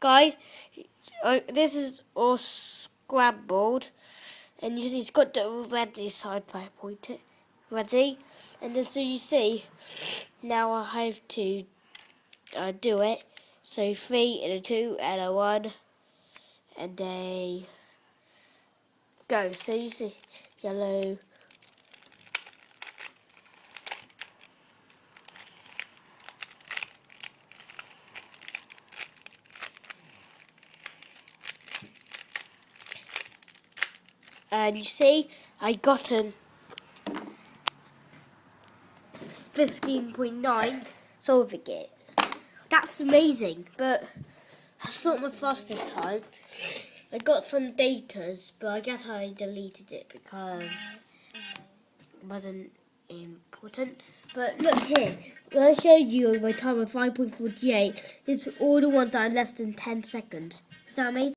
guys, this is all scrambled, and you see it's got the ready side by pointer ready, and then so you see now I have to do it. So 3 and a 2 and a 1, and they go. So you see yellow. And you see, I gotten 15.9 solving it. That's amazing, but that's not my fastest time. I got some datas, but I guess I deleted it because it wasn't important. But look here, when I showed you my time of 5.48, it's all the ones that are less than 10 seconds. Is that amazing?